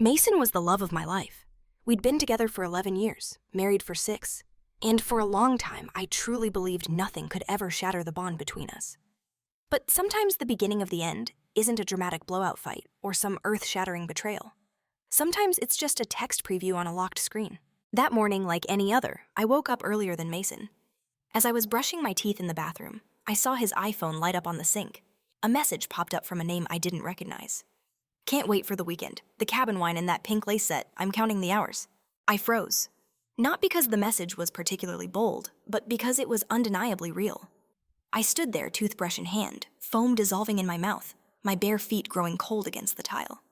Mason was the love of my life. We'd been together for 11 years, married for 6, and for a long time I truly believed nothing could ever shatter the bond between us. But sometimes the beginning of the end isn't a dramatic blowout fight or some earth-shattering betrayal. Sometimes it's just a text preview on a locked screen. That morning, like any other, I woke up earlier than Mason. As I was brushing my teeth in the bathroom, I saw his iPhone light up on the sink. A message popped up from a name I didn't recognize. "Can't wait for the weekend. The cabin wine and that pink lace set. I'm counting the hours." I froze. Not because the message was particularly bold, but because it was undeniably real. I stood there, toothbrush in hand, foam dissolving in my mouth, my bare feet growing cold against the tile.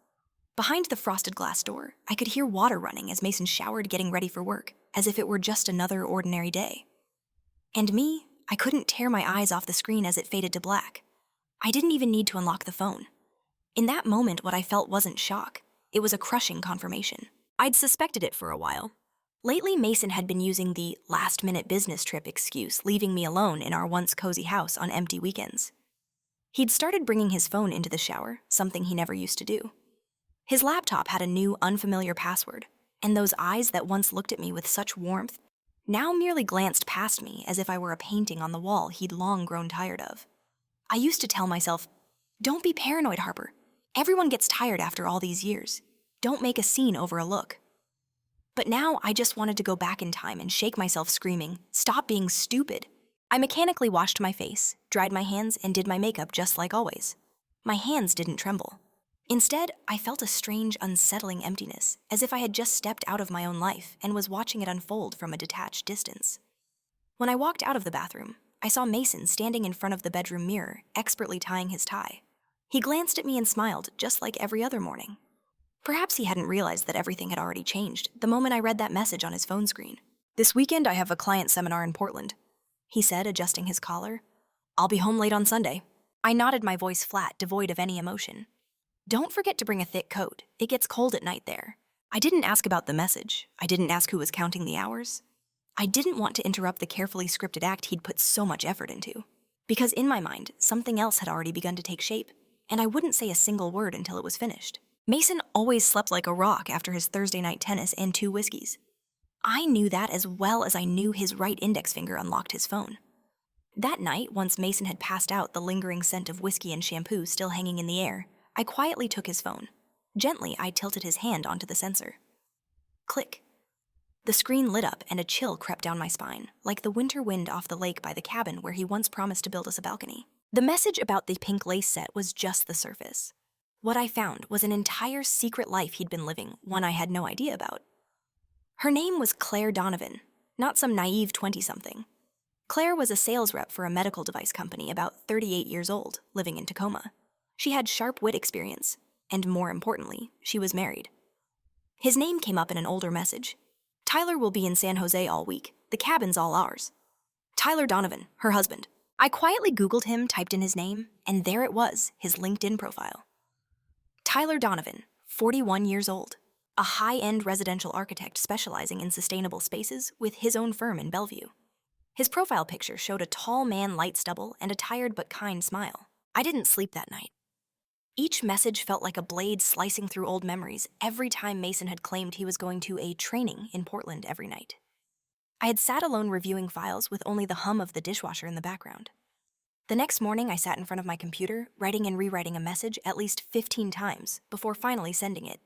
Behind the frosted glass door, I could hear water running as Mason showered, getting ready for work, as if it were just another ordinary day. And me, I couldn't tear my eyes off the screen as it faded to black. I didn't even need to unlock the phone. In that moment, what I felt wasn't shock. It was a crushing confirmation. I'd suspected it for a while. Lately, Mason had been using the last-minute business trip excuse, leaving me alone in our once cozy house on empty weekends. He'd started bringing his phone into the shower, something he never used to do. His laptop had a new, unfamiliar password, and those eyes that once looked at me with such warmth now merely glanced past me as if I were a painting on the wall he'd long grown tired of. I used to tell myself, "Don't be paranoid, Harper. Everyone gets tired after all these years. Don't make a scene over a look." But now I just wanted to go back in time and shake myself, screaming, "Stop being stupid." I mechanically washed my face, dried my hands, and did my makeup just like always. My hands didn't tremble. Instead, I felt a strange, unsettling emptiness, as if I had just stepped out of my own life and was watching it unfold from a detached distance. When I walked out of the bathroom, I saw Mason standing in front of the bedroom mirror, expertly tying his tie. He glanced at me and smiled, just like every other morning. Perhaps he hadn't realized that everything had already changed the moment I read that message on his phone screen. "This weekend I have a client seminar in Portland," he said, adjusting his collar. "I'll be home late on Sunday." I nodded, my voice flat, devoid of any emotion. "Don't forget to bring a thick coat. It gets cold at night there." I didn't ask about the message. I didn't ask who was counting the hours. I didn't want to interrupt the carefully scripted act he'd put so much effort into. Because in my mind, something else had already begun to take shape, and I wouldn't say a single word until it was finished. Mason always slept like a rock after his Thursday night tennis and 2 whiskeys. I knew that as well as I knew his right index finger unlocked his phone. That night, once Mason had passed out, the lingering scent of whiskey and shampoo still hanging in the air, I quietly took his phone. Gently, I tilted his hand onto the sensor. Click. The screen lit up and a chill crept down my spine, like the winter wind off the lake by the cabin where he once promised to build us a balcony. The message about the pink lace set was just the surface. What I found was an entire secret life he'd been living, one I had no idea about. Her name was Claire Donovan, not some naive 20-something. Claire was a sales rep for a medical device company, about 38 years old, living in Tacoma. She had sharp wit experience, and more importantly, she was married. His name came up in an older message. "Tyler will be in San Jose all week. The cabin's all ours." Tyler Donovan, her husband. I quietly Googled him, typed in his name, and there it was, his LinkedIn profile. Tyler Donovan, 41 years old, a high-end residential architect specializing in sustainable spaces with his own firm in Bellevue. His profile picture showed a tall man, light stubble, and a tired but kind smile. I didn't sleep that night. Each message felt like a blade slicing through old memories every time Mason had claimed he was going to a training in Portland every night. I had sat alone reviewing files with only the hum of the dishwasher in the background. The next morning, I sat in front of my computer, writing and rewriting a message at least 15 times before finally sending it.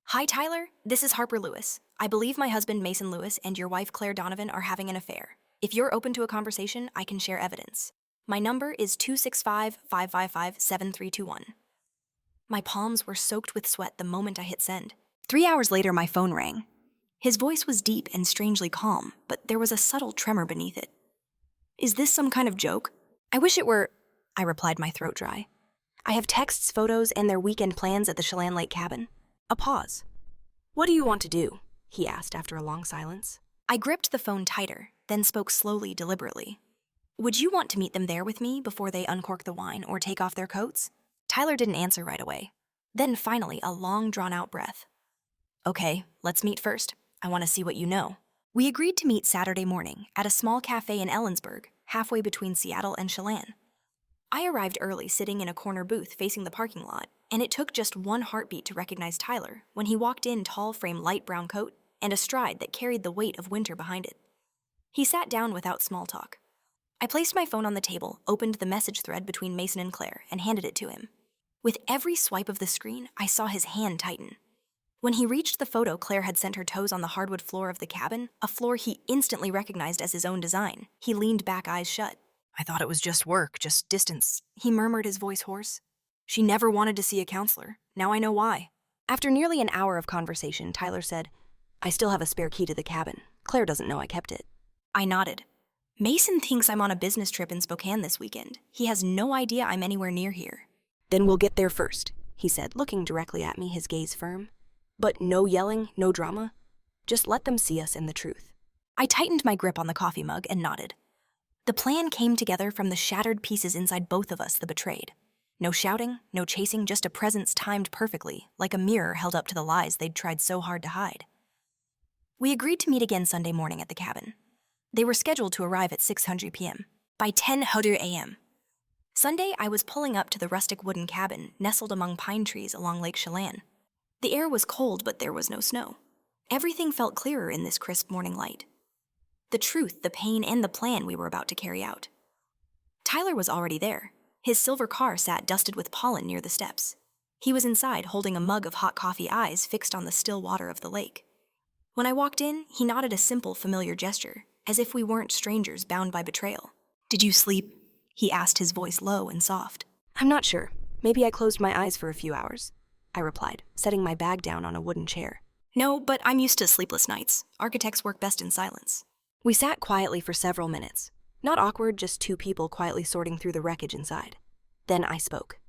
"Hi, Tyler. This is Harper Lewis. I believe my husband, Mason Lewis, and your wife, Claire Donovan, are having an affair. If you're open to a conversation, I can share evidence. My number is 265-555-7321. My palms were soaked with sweat the moment I hit send. 3 hours later, my phone rang. His voice was deep and strangely calm, but there was a subtle tremor beneath it. "Is this some kind of joke?" "I wish it were," I replied, my throat dry. "I have texts, photos, and their weekend plans at the Chelan Lake cabin." A pause. "What do you want to do?" he asked after a long silence. I gripped the phone tighter, then spoke slowly, deliberately. "Would you want to meet them there with me before they uncork the wine or take off their coats?" Tyler didn't answer right away. Then finally, a long, drawn-out breath. "Okay, let's meet first. I want to see what you know." We agreed to meet Saturday morning at a small cafe in Ellensburg, halfway between Seattle and Chelan. I arrived early, sitting in a corner booth facing the parking lot, and it took just one heartbeat to recognize Tyler when he walked in tall frame light brown coat and a stride that carried the weight of winter behind it. He sat down without small talk. I placed my phone on the table, opened the message thread between Mason and Claire, and handed it to him. With every swipe of the screen, I saw his hand tighten. When he reached the photo Claire had sent her toes on the hardwood floor of the cabin, a floor he instantly recognized as his own design, he leaned back, eyes shut. "I thought it was just work, just distance," he murmured, his voice hoarse. "She never wanted to see a counselor. Now I know why." After nearly an hour of conversation, Tyler said, "I still have a spare key to the cabin. Claire doesn't know I kept it." I nodded. "Mason thinks I'm on a business trip in Spokane this weekend. He has no idea I'm anywhere near here." "Then we'll get there first," he said, looking directly at me, his gaze firm. "But no yelling, no drama. Just let them see us in the truth." I tightened my grip on the coffee mug and nodded. The plan came together from the shattered pieces inside both of us, the betrayed. No shouting, no chasing, just a presence timed perfectly, like a mirror held up to the lies they'd tried so hard to hide. We agreed to meet again Sunday morning at the cabin. They were scheduled to arrive at 6:00 p.m. By 10:00 a.m. Sunday, I was pulling up to the rustic wooden cabin nestled among pine trees along Lake Chelan. The air was cold, but there was no snow. Everything felt clearer in this crisp morning light. The truth, the pain, and the plan we were about to carry out. Tyler was already there. His silver car sat dusted with pollen near the steps. He was inside, holding a mug of hot coffee, eyes fixed on the still water of the lake. When I walked in, he nodded a simple, familiar gesture, as if we weren't strangers bound by betrayal. "Did you sleep?" he asked, his voice low and soft. "I'm not sure. Maybe I closed my eyes for a few hours," I replied, setting my bag down on a wooden chair. "No, but I'm used to sleepless nights. Architects work best in silence." We sat quietly for several minutes. Not awkward, just two people quietly sorting through the wreckage inside. Then I spoke.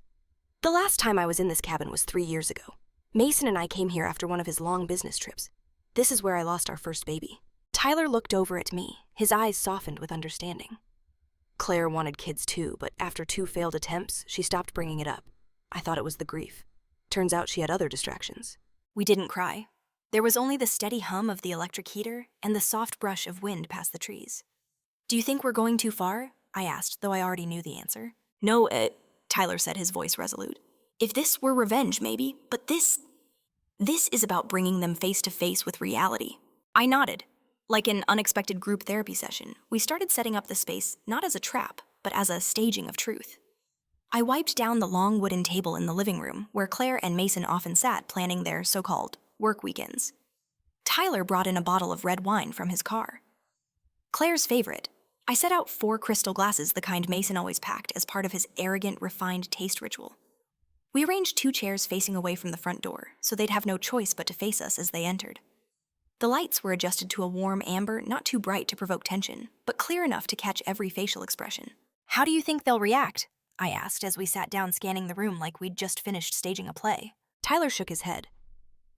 "The last time I was in this cabin was 3 years ago. Mason and I came here after one of his long business trips. This is where I lost our first baby." Tyler looked over at me, his eyes softened with understanding. "Claire wanted kids too, but after 2 failed attempts, she stopped bringing it up. I thought it was the grief. Turns out she had other distractions." We didn't cry. There was only the steady hum of the electric heater and the soft brush of wind past the trees. "Do you think we're going too far?" I asked, though I already knew the answer. "No, Tyler said, his voice resolute. "If this were revenge, maybe, but this is about bringing them face to face with reality." I nodded. Like an unexpected group therapy session, we started setting up the space not as a trap, but as a staging of truth. I wiped down the long wooden table in the living room, where Claire and Mason often sat planning their so-called work weekends. Tyler brought in a bottle of red wine from his car. Claire's favorite. I set out 4 crystal glasses, the kind Mason always packed, as part of his arrogant, refined taste ritual. We arranged 2 chairs facing away from the front door, so they'd have no choice but to face us as they entered. The lights were adjusted to a warm amber, not too bright to provoke tension, but clear enough to catch every facial expression. "How do you think they'll react?" I asked as we sat down scanning the room like we'd just finished staging a play. Tyler shook his head.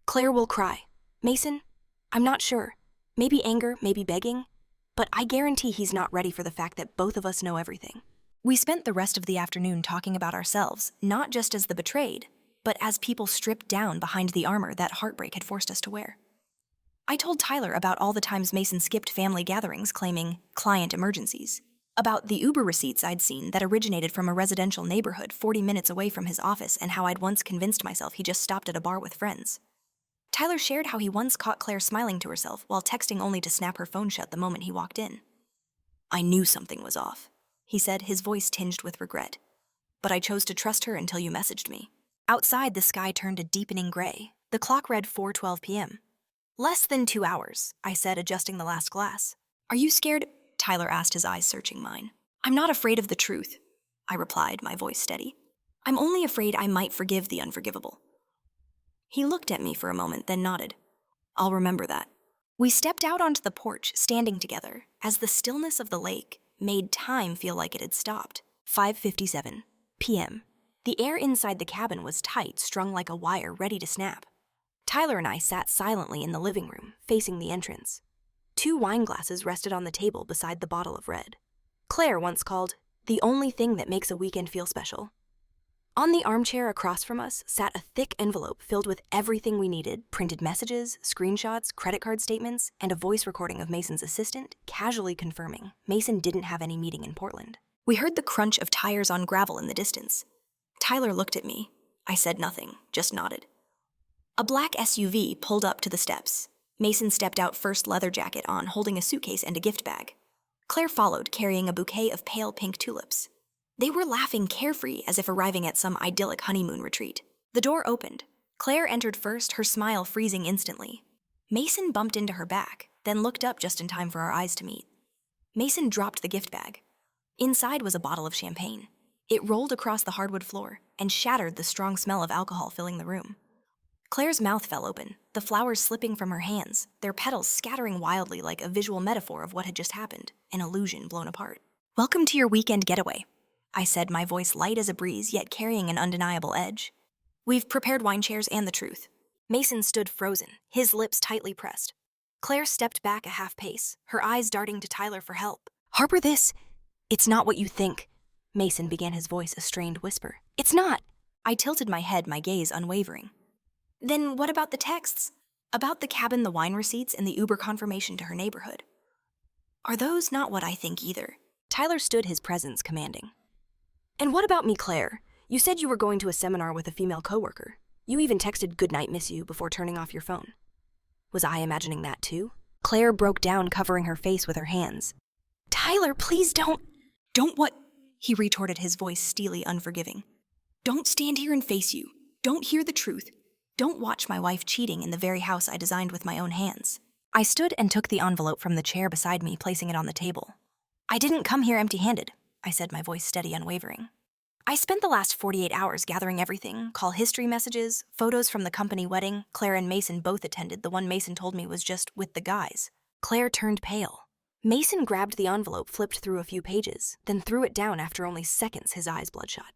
"Claire will cry. Mason? I'm not sure. Maybe anger, maybe begging. But I guarantee he's not ready for the fact that both of us know everything." We spent the rest of the afternoon talking about ourselves, not just as the betrayed, but as people stripped down behind the armor that heartbreak had forced us to wear. I told Tyler about all the times Mason skipped family gatherings claiming client emergencies, about the Uber receipts I'd seen that originated from a residential neighborhood 40 minutes away from his office, and how I'd once convinced myself he just stopped at a bar with friends. Tyler shared how he once caught Claire smiling to herself while texting only to snap her phone shut the moment he walked in. "I knew something was off," he said, his voice tinged with regret. "But I chose to trust her until you messaged me." Outside, the sky turned a deepening gray. The clock read 4:12 p.m. "Less than 2 hours," I said, adjusting the last glass. "Are you scared?" Tyler asked, his eyes searching mine. "I'm not afraid of the truth," I replied, my voice steady. "I'm only afraid I might forgive the unforgivable." He looked at me for a moment, then nodded. "I'll remember that." We stepped out onto the porch, standing together, as the stillness of the lake made time feel like it had stopped. 5:57 p.m. The air inside the cabin was tight, strung like a wire, ready to snap. Tyler and I sat silently in the living room, facing the entrance. 2 wine glasses rested on the table beside the bottle of red. Claire once called the only thing that makes a weekend feel special. On the armchair across from us sat a thick envelope filled with everything we needed: printed messages, screenshots, credit card statements, and a voice recording of Mason's assistant casually confirming Mason didn't have any meeting in Portland. We heard the crunch of tires on gravel in the distance. Tyler looked at me. I said nothing, just nodded. A black SUV pulled up to the steps. Mason stepped out first, leather jacket on, holding a suitcase and a gift bag. Claire followed, carrying a bouquet of pale pink tulips. They were laughing carefree as if arriving at some idyllic honeymoon retreat. The door opened. Claire entered first, her smile freezing instantly. Mason bumped into her back, then looked up just in time for our eyes to meet. Mason dropped the gift bag. Inside was a bottle of champagne. It rolled across the hardwood floor and shattered the strong smell of alcohol filling the room. Claire's mouth fell open, the flowers slipping from her hands, their petals scattering wildly like a visual metaphor of what had just happened, an illusion blown apart. "Welcome to your weekend getaway," I said, my voice light as a breeze yet carrying an undeniable edge. "We've prepared wine chairs and the truth." Mason stood frozen, his lips tightly pressed. Claire stepped back a half pace, her eyes darting to Tyler for help. "Harper, it's not what you think." Mason began, his voice a strained whisper. "It's not." I tilted my head, my gaze unwavering. "Then what about the texts? About the cabin, the wine receipts, and the Uber confirmation to her neighborhood? Are those not what I think either?" Tyler stood, his presence commanding. "And what about me, Claire? You said you were going to a seminar with a female coworker. You even texted 'Good night, miss you' before turning off your phone. Was I imagining that too?" Claire broke down, covering her face with her hands. "Tyler, please don't." "Don't what?" he retorted, his voice steely, unforgiving. "Don't stand here and face you. Don't hear the truth. Don't watch my wife cheating in the very house I designed with my own hands." I stood and took the envelope from the chair beside me, placing it on the table. "I didn't come here empty-handed," I said, my voice steady, unwavering. "I spent the last 48 hours gathering everything, call history messages, photos from the company wedding Claire and Mason both attended. The one Mason told me was just with the guys." Claire turned pale. Mason grabbed the envelope, flipped through a few pages, then threw it down after only seconds, his eyes bloodshot.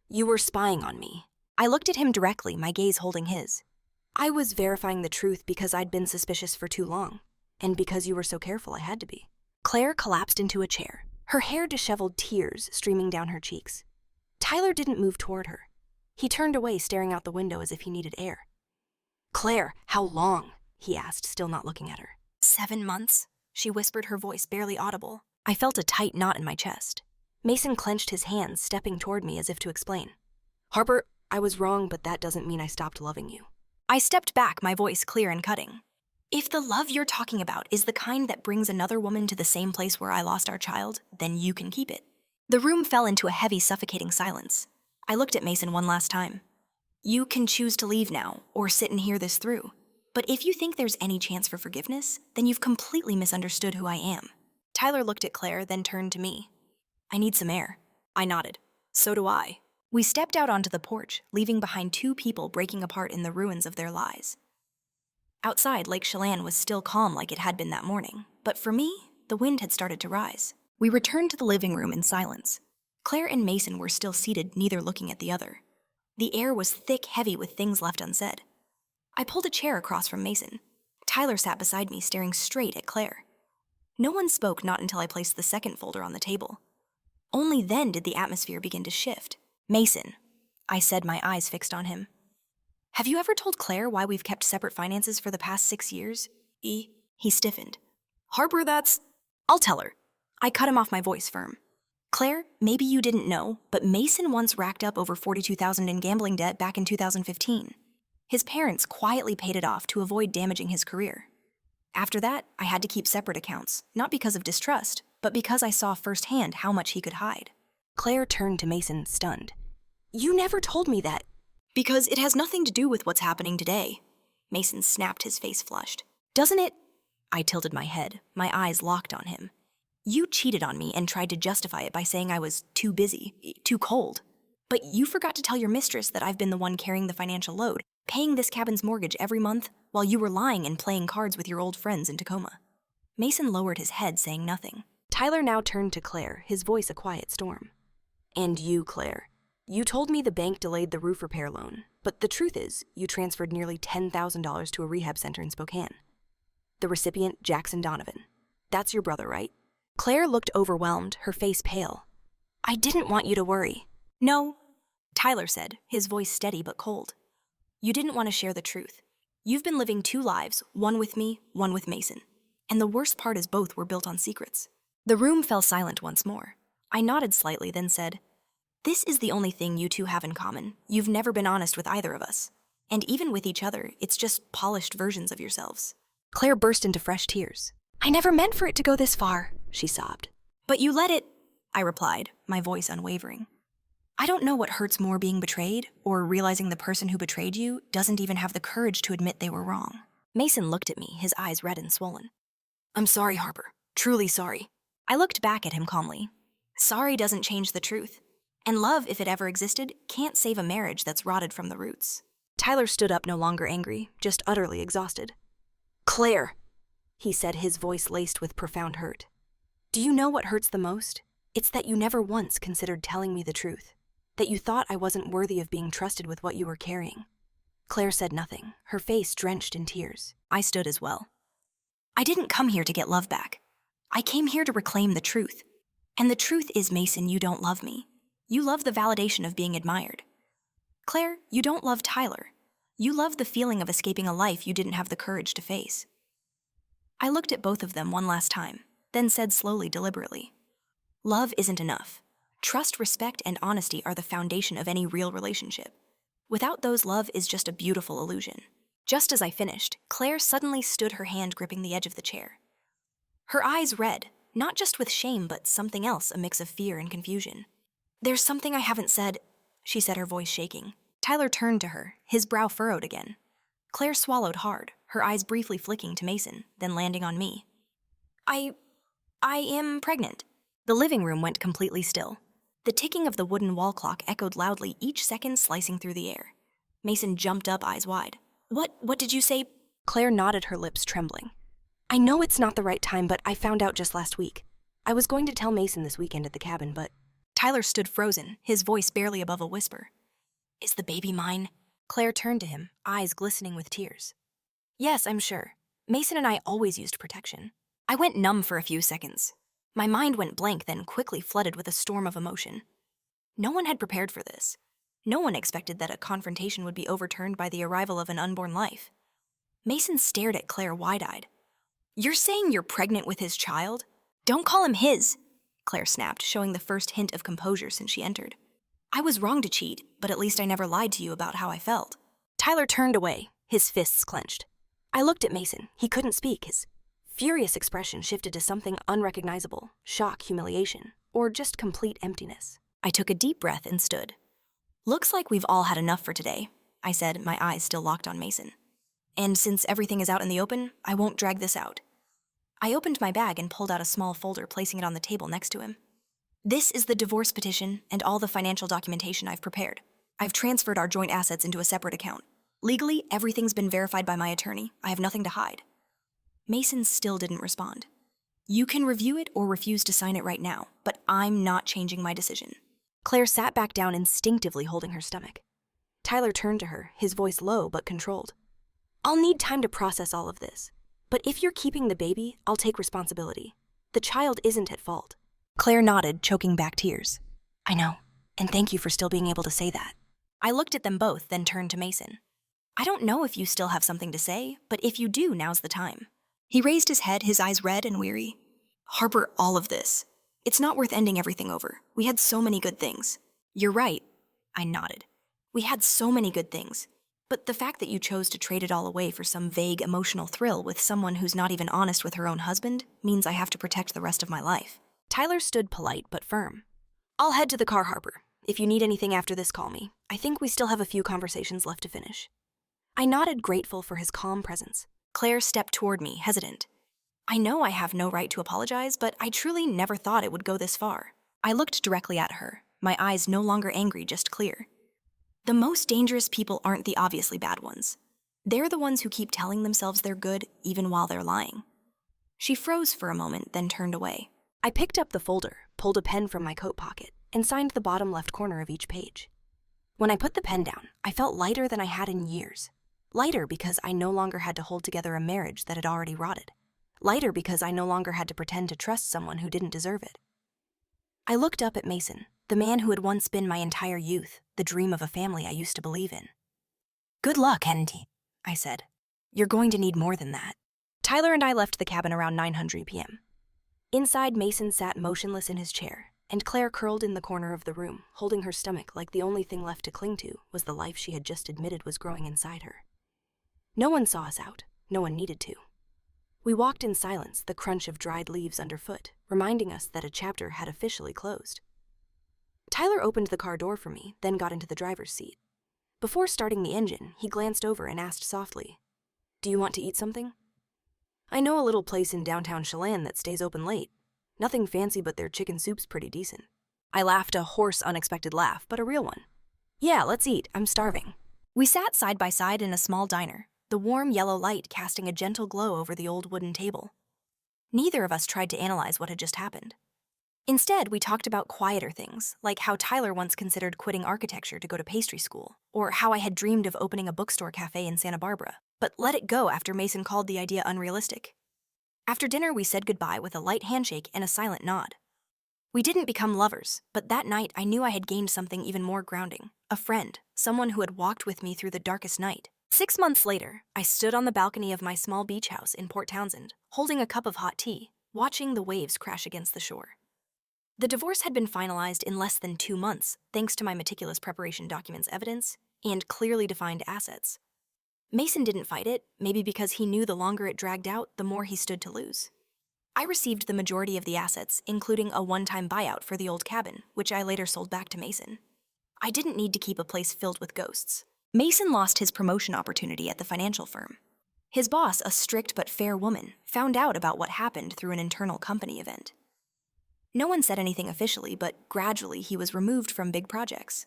"You were spying on me." I looked at him directly, my gaze holding his. "I was verifying the truth because I'd been suspicious for too long, and because you were so careful I had to be." Claire collapsed into a chair, her hair disheveled, tears streaming down her cheeks. Tyler didn't move toward her. He turned away, staring out the window as if he needed air. "Claire, how long?" he asked, still not looking at her. 7 months, she whispered, her voice barely audible. I felt a tight knot in my chest. Mason clenched his hands, stepping toward me as if to explain. "Harper, I was wrong, but that doesn't mean I stopped loving you." I stepped back, my voice clear and cutting. "If the love you're talking about is the kind that brings another woman to the same place where I lost our child, then you can keep it." The room fell into a heavy, suffocating silence. I looked at Mason one last time. "You can choose to leave now, or sit and hear this through. But if you think there's any chance for forgiveness, then you've completely misunderstood who I am." Tyler looked at Claire, then turned to me. "I need some air." I nodded. "So do I." We stepped out onto the porch, leaving behind 2 people breaking apart in the ruins of their lies. Outside, Lake Chelan was still calm like it had been that morning, but for me, the wind had started to rise. We returned to the living room in silence. Claire and Mason were still seated, neither looking at the other. The air was thick, heavy with things left unsaid. I pulled a chair across from Mason. Tyler sat beside me, staring straight at Claire. No one spoke, not until I placed the second folder on the table. Only then did the atmosphere begin to shift. "Mason," I said, my eyes fixed on him. "Have you ever told Claire why we've kept separate finances for the past 6 years? He stiffened. "Harper, that's—" "I'll tell her." I cut him off, my voice firm. "Claire, maybe you didn't know, but Mason once racked up over $42,000 in gambling debt back in 2015. His parents quietly paid it off to avoid damaging his career. After that, I had to keep separate accounts, not because of distrust, but because I saw firsthand how much he could hide." Claire turned to Mason, stunned. "You never told me that." "Because it has nothing to do with what's happening today." Mason snapped, his face flushed. "Doesn't it?" I tilted my head, my eyes locked on him. "You cheated on me and tried to justify it by saying I was too busy, too cold. But you forgot to tell your mistress that I've been the one carrying the financial load, paying this cabin's mortgage every month, while you were lying and playing cards with your old friends in Tacoma." Mason lowered his head, saying nothing. Tyler now turned to Claire, his voice a quiet storm. "And you, Claire. You told me the bank delayed the roof repair loan, but the truth is, you transferred nearly $10,000 to a rehab center in Spokane. The recipient, Jackson Donovan. That's your brother, right?" Claire looked overwhelmed, her face pale. "I didn't want you to worry." "No," Tyler said, his voice steady but cold. "You didn't want to share the truth. You've been living 2 lives, one with me, one with Mason. And the worst part is both were built on secrets." The room fell silent once more. I nodded slightly, then said, This is the only thing you two have in common. You've never been honest with either of us. And even with each other, it's just polished versions of yourselves. Claire burst into fresh tears. I never meant for it to go this far, she sobbed. But you let it, I replied, my voice unwavering. I don't know what hurts more, being betrayed, or realizing the person who betrayed you doesn't even have the courage to admit they were wrong. Mason looked at me, his eyes red and swollen. I'm sorry, Harper. Truly sorry. I looked back at him calmly. Sorry doesn't change the truth. And love, if it ever existed, can't save a marriage that's rotted from the roots. Tyler stood up, no longer angry, just utterly exhausted. Claire, he said, his voice laced with profound hurt. Do you know what hurts the most? It's that you never once considered telling me the truth. That you thought I wasn't worthy of being trusted with what you were carrying. Claire said nothing, her face drenched in tears. I stood as well. I didn't come here to get love back. I came here to reclaim the truth. And the truth is, Mason, you don't love me. You love the validation of being admired. Claire, you don't love Tyler. You love the feeling of escaping a life you didn't have the courage to face. I looked at both of them one last time, then said slowly, deliberately, love isn't enough. Trust, respect, and honesty are the foundation of any real relationship. Without those, love is just a beautiful illusion. Just as I finished, Claire suddenly stood, her hand gripping the edge of the chair. Her eyes red, not just with shame, but something else, a mix of fear and confusion. There's something I haven't said, she said, her voice shaking. Tyler turned to her, his brow furrowed again. Claire swallowed hard, her eyes briefly flicking to Mason, then landing on me. I am pregnant. The living room went completely still. The ticking of the wooden wall clock echoed loudly, each second slicing through the air. Mason jumped up, eyes wide. What did you say? Claire nodded, her lips trembling. I know it's not the right time, but I found out just last week. I was going to tell Mason this weekend at the cabin, but... Tyler stood frozen, his voice barely above a whisper. Is the baby mine? Claire turned to him, eyes glistening with tears. Yes, I'm sure. Mason and I always used protection. I went numb for a few seconds. My mind went blank, then quickly flooded with a storm of emotion. No one had prepared for this. No one expected that a confrontation would be overturned by the arrival of an unborn life. Mason stared at Claire wide-eyed. You're saying you're pregnant with his child? Don't call him his, Claire snapped, showing the first hint of composure since she entered. I was wrong to cheat, but at least I never lied to you about how I felt. Tyler turned away, his fists clenched. I looked at Mason. He couldn't speak. His furious expression shifted to something unrecognizable, shock, humiliation, or just complete emptiness. I took a deep breath and stood. Looks like we've all had enough for today, I said, my eyes still locked on Mason. And since everything is out in the open, I won't drag this out. I opened my bag and pulled out a small folder, placing it on the table next to him. This is the divorce petition and all the financial documentation I've prepared. I've transferred our joint assets into a separate account. Legally, everything's been verified by my attorney. I have nothing to hide. Mason still didn't respond. You can review it or refuse to sign it right now, but I'm not changing my decision. Claire sat back down, instinctively holding her stomach. Tyler turned to her, his voice low but controlled. I'll need time to process all of this. But if you're keeping the baby, I'll take responsibility. The child isn't at fault. Claire nodded, choking back tears. I know, and thank you for still being able to say that. I looked at them both, then turned to Mason. I don't know if you still have something to say, but if you do, now's the time. He raised his head, his eyes red and weary. Harper, all of this. It's not worth ending everything over. We had so many good things. You're right, I nodded. We had so many good things. But the fact that you chose to trade it all away for some vague emotional thrill with someone who's not even honest with her own husband means I have to protect the rest of my life. Tyler stood polite but firm. I'll head to the car, Harper. If you need anything after this, call me. I think we still have a few conversations left to finish. I nodded, grateful for his calm presence. Claire stepped toward me, hesitant. I know I have no right to apologize, but I truly never thought it would go this far. I looked directly at her, my eyes no longer angry, just clear. The most dangerous people aren't the obviously bad ones. They're the ones who keep telling themselves they're good even while they're lying. She froze for a moment, then turned away. I picked up the folder, pulled a pen from my coat pocket, and signed the bottom left corner of each page. When I put the pen down, I felt lighter than I had in years. Lighter because I no longer had to hold together a marriage that had already rotted. Lighter because I no longer had to pretend to trust someone who didn't deserve it. I looked up at Mason, the man who had once been my entire youth, the dream of a family I used to believe in. Good luck, Henty, I said. You're going to need more than that. Tyler and I left the cabin around 9:00 p.m. Inside, Mason sat motionless in his chair, and Claire curled in the corner of the room, holding her stomach like the only thing left to cling to was the life she had just admitted was growing inside her. No one saw us out. No one needed to. We walked in silence, the crunch of dried leaves underfoot, reminding us that a chapter had officially closed. Tyler opened the car door for me, then got into the driver's seat. Before starting the engine, he glanced over and asked softly, "Do you want to eat something?" "I know a little place in downtown Chelan that stays open late. Nothing fancy, but their chicken soup's pretty decent." I laughed, a hoarse, unexpected laugh, but a real one. "Yeah, let's eat. I'm starving." We sat side by side in a small diner, the warm yellow light casting a gentle glow over the old wooden table. Neither of us tried to analyze what had just happened. Instead, we talked about quieter things, like how Tyler once considered quitting architecture to go to pastry school, or how I had dreamed of opening a bookstore cafe in Santa Barbara, but let it go after Mason called the idea unrealistic. After dinner, we said goodbye with a light handshake and a silent nod. We didn't become lovers, but that night I knew I had gained something even more grounding, a friend, someone who had walked with me through the darkest night. 6 months later, I stood on the balcony of my small beach house in Port Townsend, holding a cup of hot tea, watching the waves crash against the shore. The divorce had been finalized in less than 2 months, thanks to my meticulous preparation documents evidence and clearly defined assets. Mason didn't fight it, maybe because he knew the longer it dragged out, the more he stood to lose. I received the majority of the assets, including a one-time buyout for the old cabin, which I later sold back to Mason. I didn't need to keep a place filled with ghosts. Mason lost his promotion opportunity at the financial firm. His boss, a strict but fair woman, found out about what happened through an internal company event. No one said anything officially, but gradually he was removed from big projects.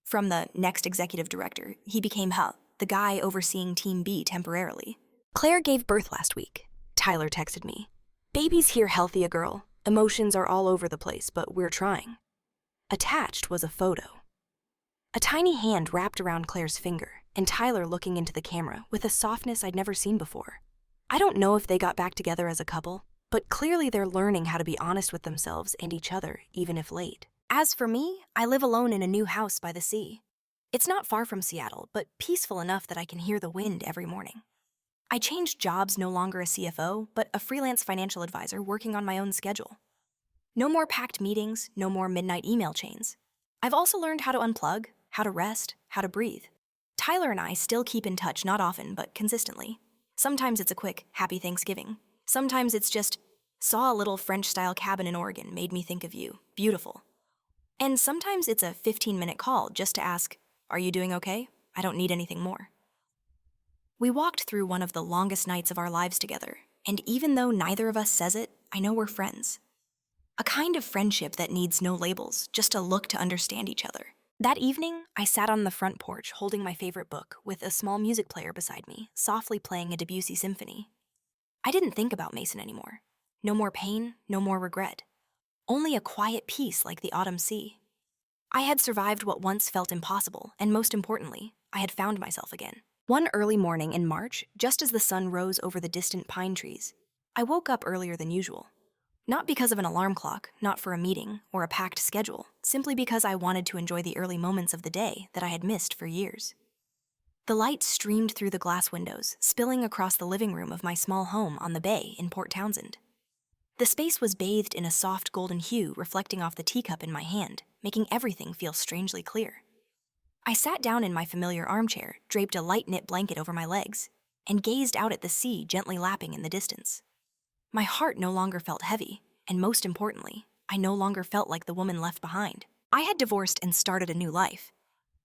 From the next executive director, he became the guy overseeing Team B temporarily. "Claire gave birth last week," Tyler texted me. "Baby's here healthy, a girl. Emotions are all over the place, but we're trying." Attached was a photo. A tiny hand wrapped around Claire's finger, and Tyler looking into the camera with a softness I'd never seen before. I don't know if they got back together as a couple, but clearly they're learning how to be honest with themselves and each other, even if late. As for me, I live alone in a new house by the sea. It's not far from Seattle, but peaceful enough that I can hear the wind every morning. I changed jobs, no longer a CFO, but a freelance financial advisor working on my own schedule. No more packed meetings, no more midnight email chains. I've also learned how to unplug, how to rest, how to breathe. Tyler and I still keep in touch, not often, but consistently. Sometimes it's a quick, happy Thanksgiving. Sometimes it's just, saw a little French-style cabin in Oregon, made me think of you, beautiful. And sometimes it's a 15-minute call just to ask, "Are you doing okay? I don't need anything more." We walked through one of the longest nights of our lives together, and even though neither of us says it, I know we're friends. A kind of friendship that needs no labels, just a look to understand each other. That evening, I sat on the front porch holding my favorite book with a small music player beside me, softly playing a Debussy symphony. I didn't think about Mason anymore. No more pain, no more regret. Only a quiet peace like the autumn sea. I had survived what once felt impossible, and most importantly, I had found myself again. One early morning in March, just as the sun rose over the distant pine trees, I woke up earlier than usual. Not because of an alarm clock, not for a meeting or a packed schedule, simply because I wanted to enjoy the early moments of the day that I had missed for years. The light streamed through the glass windows, spilling across the living room of my small home on the bay in Port Townsend. The space was bathed in a soft golden hue reflecting off the teacup in my hand, making everything feel strangely clear. I sat down in my familiar armchair, draped a light knit blanket over my legs, and gazed out at the sea gently lapping in the distance. My heart no longer felt heavy, and most importantly, I no longer felt like the woman left behind. I had divorced and started a new life.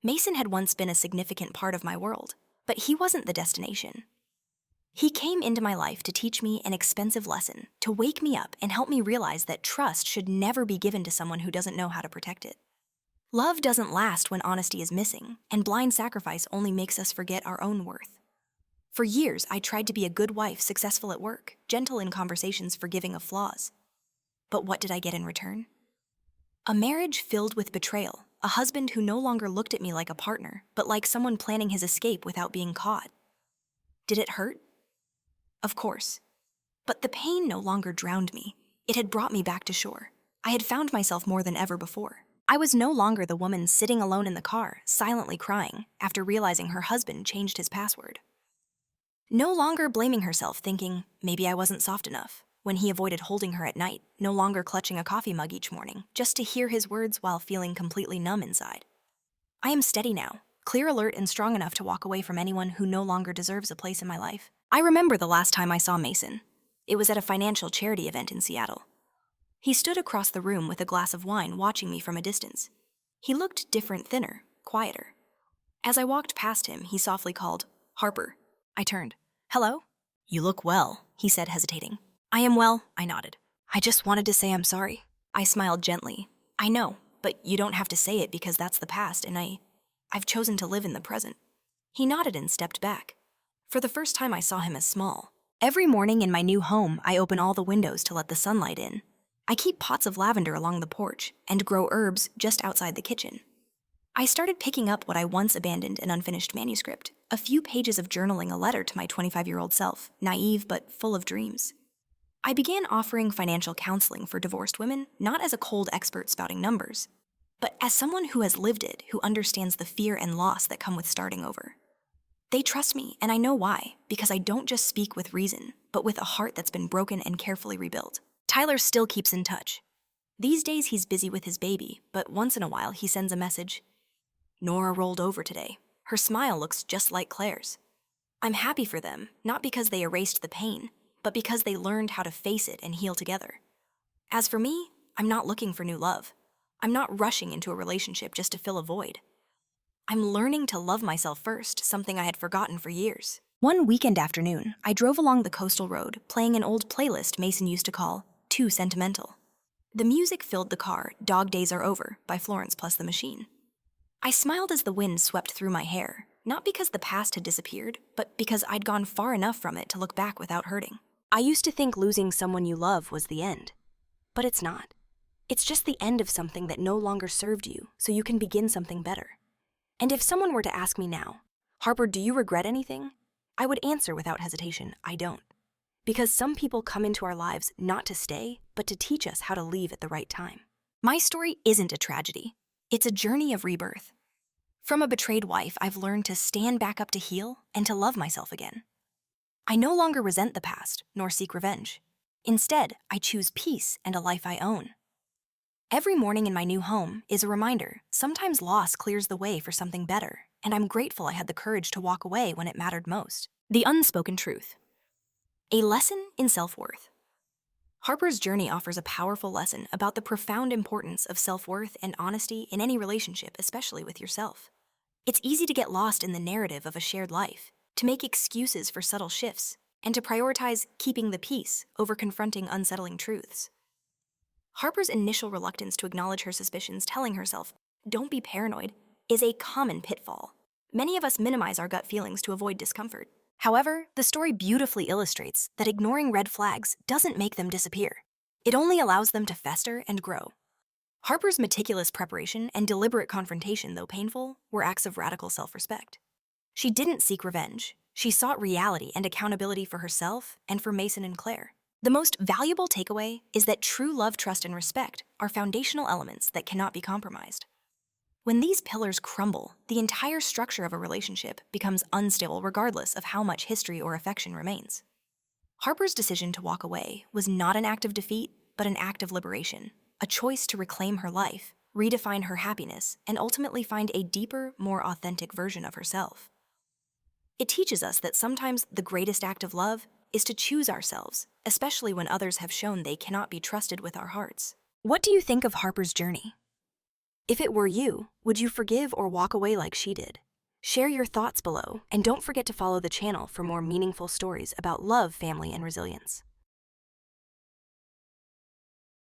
Mason had once been a significant part of my world, but he wasn't the destination. He came into my life to teach me an expensive lesson, to wake me up and help me realize that trust should never be given to someone who doesn't know how to protect it. Love doesn't last when honesty is missing, and blind sacrifice only makes us forget our own worth. For years, I tried to be a good wife, successful at work, gentle in conversations, forgiving of flaws. But what did I get in return? A marriage filled with betrayal, a husband who no longer looked at me like a partner, but like someone planning his escape without being caught. Did it hurt? Of course. But the pain no longer drowned me. It had brought me back to shore. I had found myself more than ever before. I was no longer the woman sitting alone in the car, silently crying, after realizing her husband changed his password. No longer blaming herself, thinking, maybe I wasn't soft enough. when he avoided holding her at night, no longer clutching a coffee mug each morning, just to hear his words while feeling completely numb inside. I am steady now, clear, alert, and strong enough to walk away from anyone who no longer deserves a place in my life. I remember the last time I saw Mason. It was at a financial charity event in Seattle. He stood across the room with a glass of wine, watching me from a distance. He looked different, thinner, quieter. As I walked past him, he softly called, "Harper." I turned. "Hello?" "You look well," he said, hesitating. "I am well," I nodded. "I just wanted to say I'm sorry." I smiled gently. "I know, but you don't have to say it because that's the past, and I've chosen to live in the present." He nodded and stepped back. For the first time, I saw him as small. Every morning in my new home, I open all the windows to let the sunlight in. I keep pots of lavender along the porch and grow herbs just outside the kitchen. I started picking up what I once abandoned, an unfinished manuscript, a few pages of journaling, a letter to my 25-year-old self, naive but full of dreams. I began offering financial counseling for divorced women, not as a cold expert spouting numbers, but as someone who has lived it, who understands the fear and loss that come with starting over. They trust me, and I know why, because I don't just speak with reason, but with a heart that's been broken and carefully rebuilt. Tyler still keeps in touch. These days he's busy with his baby, but once in a while he sends a message. "Nora rolled over today. Her smile looks just like Claire's." I'm happy for them, not because they erased the pain, but because they learned how to face it and heal together. As for me, I'm not looking for new love. I'm not rushing into a relationship just to fill a void. I'm learning to love myself first, something I had forgotten for years. One weekend afternoon, I drove along the coastal road, playing an old playlist Mason used to call Too Sentimental. The music filled the car, Dog Days Are Over by Florence plus the Machine. I smiled as the wind swept through my hair, not because the past had disappeared, but because I'd gone far enough from it to look back without hurting. I used to think losing someone you love was the end, but it's not. It's just the end of something that no longer served you, so you can begin something better. And if someone were to ask me now, "Harper, do you regret anything?" I would answer without hesitation, I don't. Because some people come into our lives not to stay, but to teach us how to leave at the right time. My story isn't a tragedy. It's a journey of rebirth. From a betrayed wife, I've learned to stand back up, to heal, and to love myself again. I no longer resent the past, nor seek revenge. Instead, I choose peace and a life I own. Every morning in my new home is a reminder, sometimes loss clears the way for something better, and I'm grateful I had the courage to walk away when it mattered most. The unspoken truth. A lesson in self-worth. Harper's journey offers a powerful lesson about the profound importance of self-worth and honesty in any relationship, especially with yourself. It's easy to get lost in the narrative of a shared life, to make excuses for subtle shifts, and to prioritize keeping the peace over confronting unsettling truths. Harper's initial reluctance to acknowledge her suspicions, telling herself, "Don't be paranoid," is a common pitfall. Many of us minimize our gut feelings to avoid discomfort. However, the story beautifully illustrates that ignoring red flags doesn't make them disappear. It only allows them to fester and grow. Harper's meticulous preparation and deliberate confrontation, though painful, were acts of radical self-respect. She didn't seek revenge. She sought reality and accountability for herself and for Mason and Claire. The most valuable takeaway is that true love, trust, and respect are foundational elements that cannot be compromised. When these pillars crumble, the entire structure of a relationship becomes unstable regardless of how much history or affection remains. Harper's decision to walk away was not an act of defeat, but an act of liberation, a choice to reclaim her life, redefine her happiness, and ultimately find a deeper, more authentic version of herself. It teaches us that sometimes the greatest act of love is to choose ourselves, especially when others have shown they cannot be trusted with our hearts. What do you think of Harper's journey? If it were you, would you forgive or walk away like she did? Share your thoughts below, and don't forget to follow the channel for more meaningful stories about love, family, and resilience.